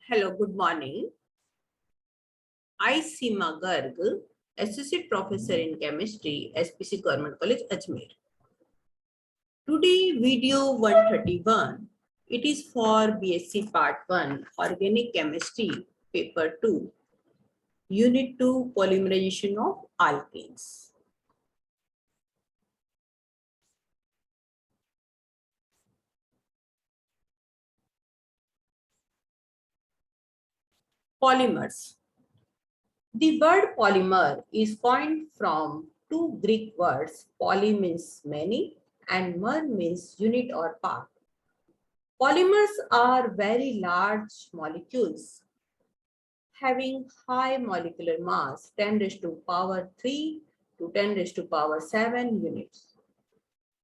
Hello, good morning. I, Seema Garg, Associate Professor in Chemistry, SPC Government College, Ajmer. Today, video 131. It is for BSc Part 1, Organic Chemistry, Paper 2, Unit 2, Polymerization of Alkanes. Polymers. The word polymer is coined from two Greek words. Poly means many and mer means unit or part. Polymers are very large molecules having high molecular mass 10 raised to power 3 to 10 raised to power 7 units.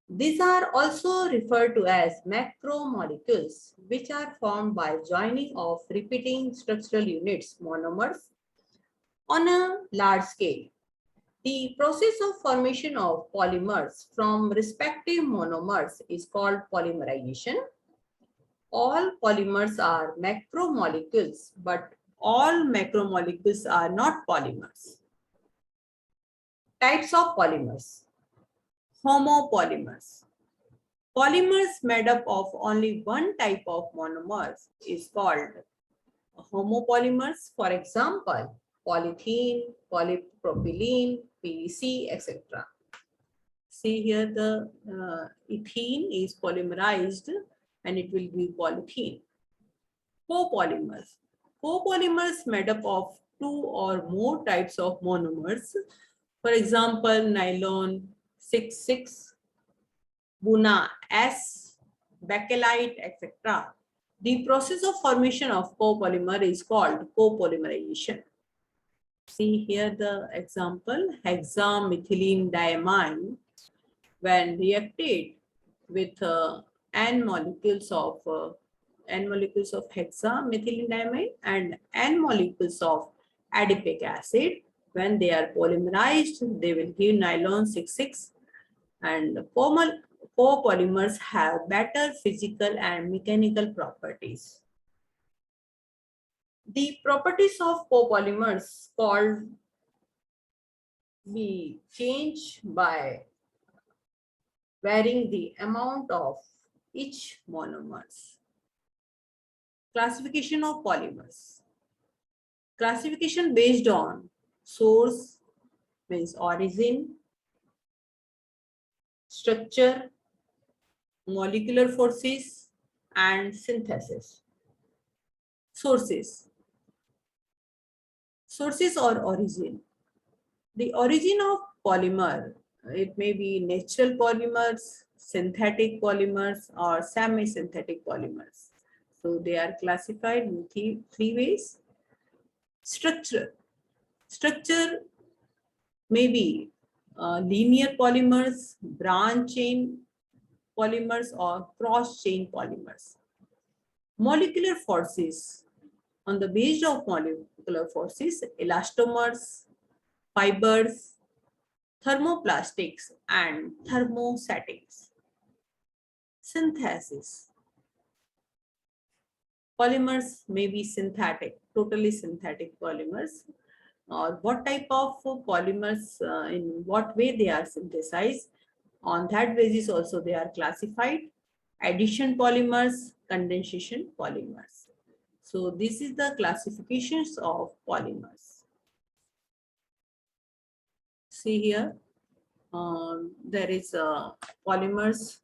These are also referred to as macromolecules, which are formed by joining of repeating structural units, monomers, on a large scale. The process of formation of polymers from respective monomers is called polymerization. All polymers are macromolecules, but all macromolecules are not polymers. Types of polymers. Homopolymers. Polymers made up of only one type of monomers is called homopolymers. For example, polythene, polypropylene, PVC, etc. See here the ethene is polymerized and it will be polythene. Copolymers. Copolymers made up of two or more types of monomers. For example, nylon 6,6, Buna S, bakelite, etc. The process of formation of copolymer is called copolymerization. See here the example, hexamethylene diamine, when reacted with N molecules of hexamethylene diamine and N molecules of adipic acid. When they are polymerized, they will give nylon 6,6, and copolymers have better physical and mechanical properties. The properties of copolymers called be changed by varying the amount of each monomers. Classification of polymers. Classification based on source means origin, structure, molecular forces, and synthesis. Sources. Sources or origin. The origin of polymer, it may be natural polymers, synthetic polymers, or semi-synthetic polymers. So they are classified in three ways. Structure. Structure may be linear polymers, branch chain polymers, or cross chain polymers. Molecular forces. On the basis of molecular forces, elastomers, fibers, thermoplastics, and thermostatics. Synthesis. Polymers may be synthetic, totally synthetic polymers, or what type of polymers, in what way they are synthesized. On that basis also they are classified. Addition polymers, condensation polymers. So this is the classifications of polymers. See here, there is polymers.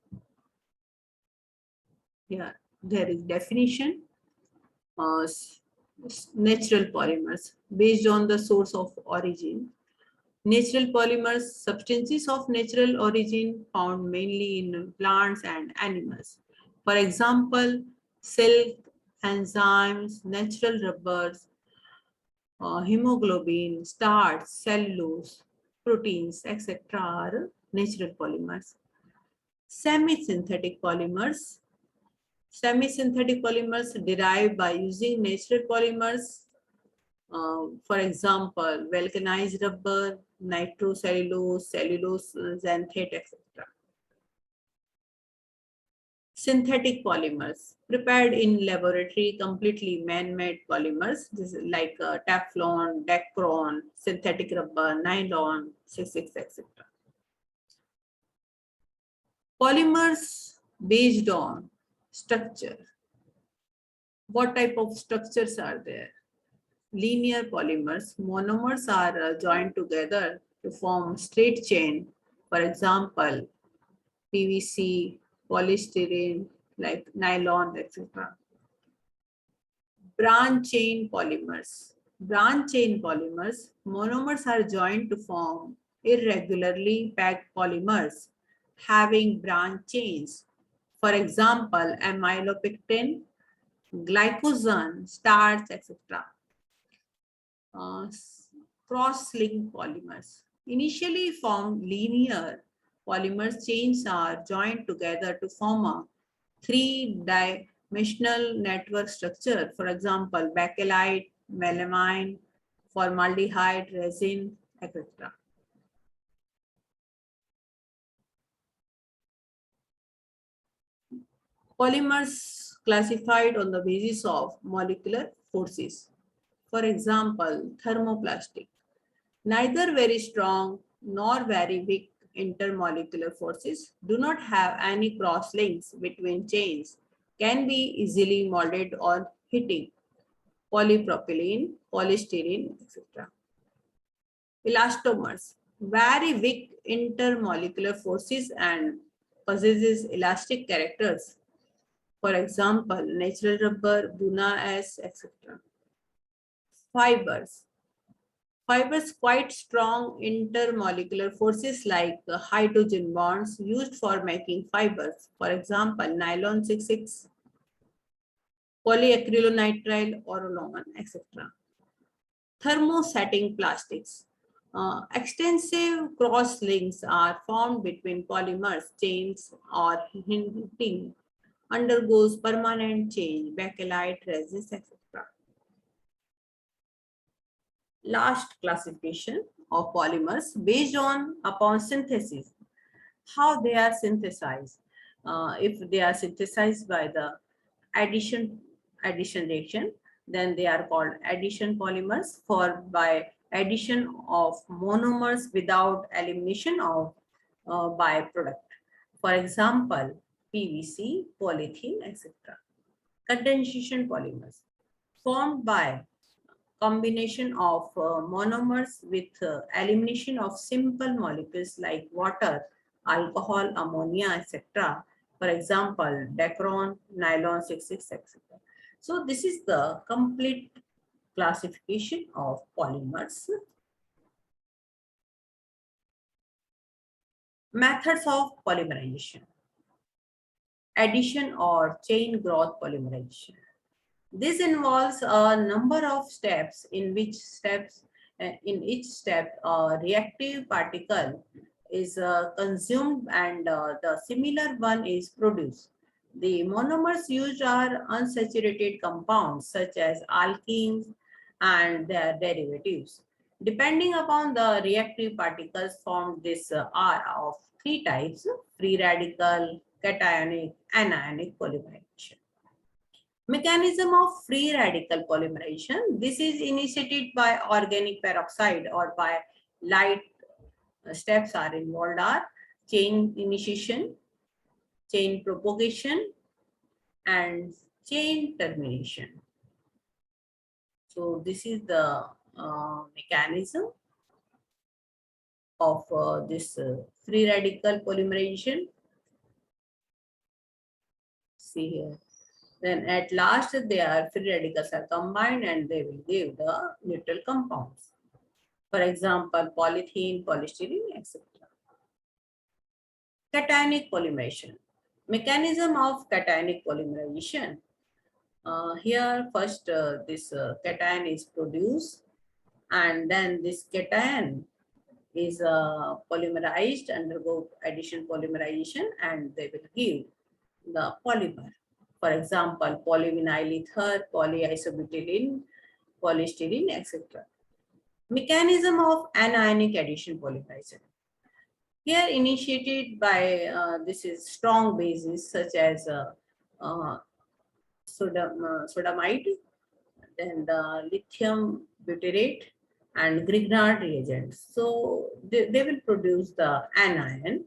Here there is definition. Natural polymers based on the source of origin. Natural polymers, substances of natural origin found mainly in plants and animals. For example, silk, enzymes, natural rubbers, hemoglobin, starch, cellulose, proteins, etc. are natural polymers. Semi-synthetic polymers. Semi-synthetic polymers derived by using natural polymers. For example, vulcanized rubber, nitrocellulose, cellulose, xanthate, etc. Synthetic polymers prepared in laboratory, completely man-made polymers. This is like Teflon, Dacron, synthetic rubber, nylon, 6,6, etc. Polymers based on structure. What type of structures are there? Linear polymers. Monomers are joined together to form straight chain. For example, PVC, polystyrene, like nylon, etc. Branch chain polymers. Branch chain polymers. Monomers are joined to form irregularly packed polymers having branch chains. For example, amylopectin, glycogen, starch, etc. Uh, Cross-linked polymers. Initially formed linear polymers chains are joined together to form a three-dimensional network structure. For example, bakelite, melamine, formaldehyde, resin, etc. Polymers classified on the basis of molecular forces. For example, thermoplastic. Neither very strong nor very weak intermolecular forces, do not have any cross links between chains, can be easily molded on heating. Polypropylene, polystyrene, etc. Elastomers, very weak intermolecular forces and possesses elastic characters. For example, natural rubber, Buna S, etc. Fibers. Fibers quite strong intermolecular forces like hydrogen bonds used for making fibers. For example, nylon 6,6, polyacrylonitrile, orolon, etc. Thermosetting plastics. Extensive cross links are formed between polymers, chains or hinting undergoes permanent change, bakelite, resins, etc. Last classification of polymers based on upon synthesis, how they are synthesized. If they are synthesized by the addition reaction, then they are called addition polymers. For by addition of monomers without elimination of byproduct. For example, PVC, polythene, etc. Condensation polymers formed by combination of monomers with elimination of simple molecules like water, alcohol, ammonia, etc. For example, Dacron, nylon 6,6, etc. So this is the complete classification of polymers. Methods of polymerization. Addition or chain growth polymerization. This involves a number of steps in each step a reactive particle is consumed and the similar one is produced. The monomers used are unsaturated compounds such as alkenes and their derivatives. Depending upon the reactive particles formed, this are of three types: free radical, cationic, anionic polymerization. Mechanism of free radical polymerization. This is initiated by organic peroxide or by light steps are involved are chain initiation, chain propagation, and chain termination. So this is the mechanism of this free radical polymerization. See here. Then at last, their free radicals are combined and they will give the neutral compounds. For example, polythene, polystyrene, etc. Cationic polymerization. Mechanism of cationic polymerization. Here first this cation is produced and then this cation is polymerized, undergo addition polymerization and they will give the polymer. For example, polyvinyl ether, polyisobutylene, polystyrene, etc. Mechanism of anionic addition polymerization. Here initiated by this is strong bases such as sodamide, then the lithium butyrate and Grignard reagents. So they will produce the anion.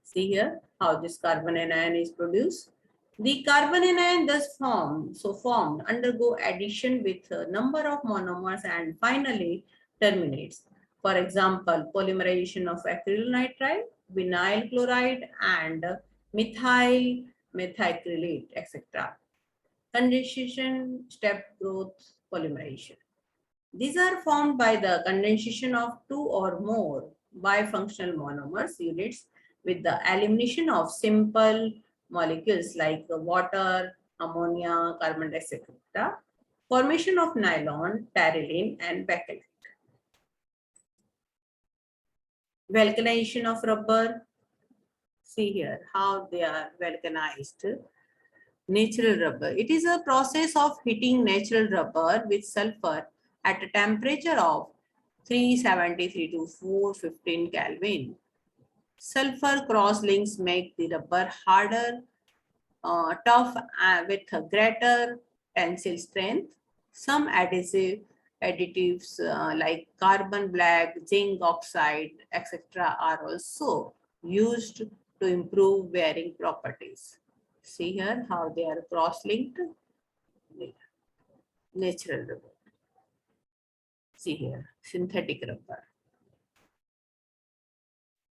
See here how this carbon anion is produced. The carbon anion thus formed undergo addition with a number of monomers and finally terminates. For example, polymerization of acrylonitrile, vinyl chloride and methyl methacrylate, etc. Condensation step growth polymerization. These are formed by the condensation of two or more bifunctional monomers units with the elimination of simple molecules like water, ammonia, carbon dioxide, etc. Formation of nylon, terylene, and bakelite. Vulcanization of rubber. See here how they are vulcanized. Natural rubber. It is a process of heating natural rubber with sulfur at a temperature of 373 to 415 Kelvin. Sulfur cross-links make the rubber harder, tough with a greater tensile strength. Some additives like carbon black, zinc oxide, etc. are also used to improve wearing properties. See here how they are cross-linked. Natural rubber. See here, synthetic rubber.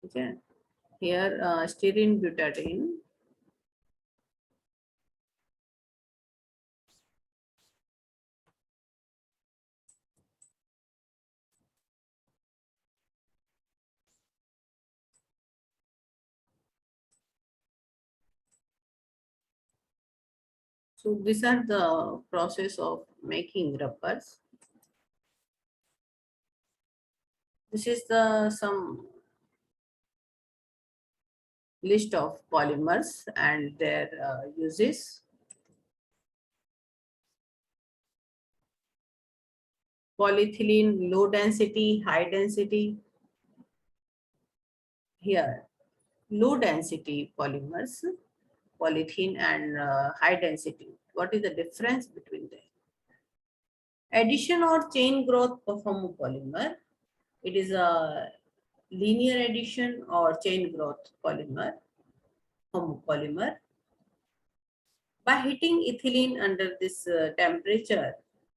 Okay. Here, styrene butadiene. So these are the process of making rubbers. This is the some list of polymers and their uses. Polyethylene, low density, high density. Here, low density polymers, polyethylene and high density. What is the difference between them? Addition or chain growth of homopolymer. It is a linear addition or chain growth polymer, homopolymer. By heating ethylene under this temperature,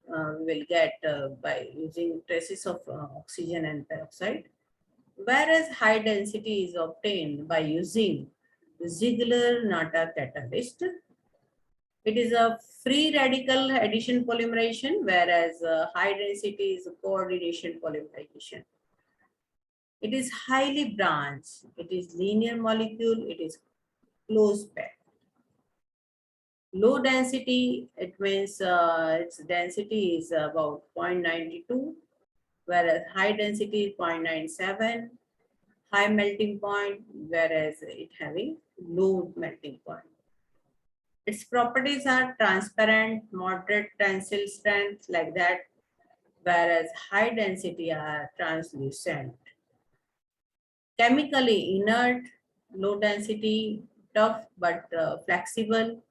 we will get by using traces of oxygen and peroxide, whereas high density is obtained by using Ziegler-Natta catalyst. It is a free radical addition polymerization, whereas high density is a coordination polymerization. It is highly branched. It is linear molecule. It is close packed. Low density, it means its density is about 0.92, whereas high density is 0.97, high melting point, whereas it having low melting point. Its properties are transparent, moderate tensile strength like that, whereas high density are translucent. Chemically inert, low density, tough but flexible.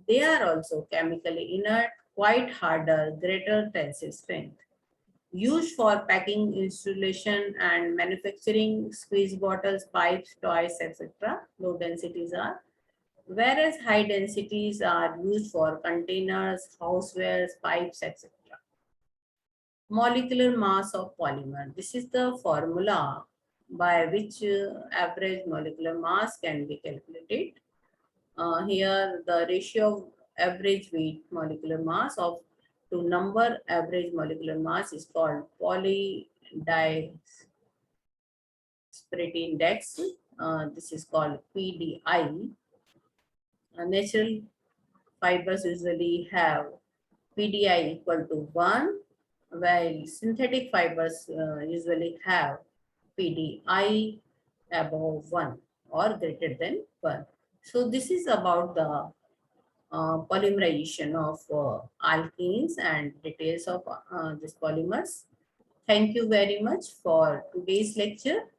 They are also chemically inert, quite harder, greater tensile strength. Used for packing, installation, and manufacturing squeeze bottles, pipes, toys, etc. Low densities are. Whereas high densities are used for containers, housewares, pipes, etc. Molecular mass of polymer. This is the formula by which average molecular mass can be calculated. Here the ratio of average weight molecular mass of to number average molecular mass is called polydispersity index. This is called PDI. Natural fibers usually have PDI equal to 1, while synthetic fibers usually have PDI above 1 or greater than 1. So this is about the polymerization of alkenes and details of these polymers. Thank you very much for today's lecture.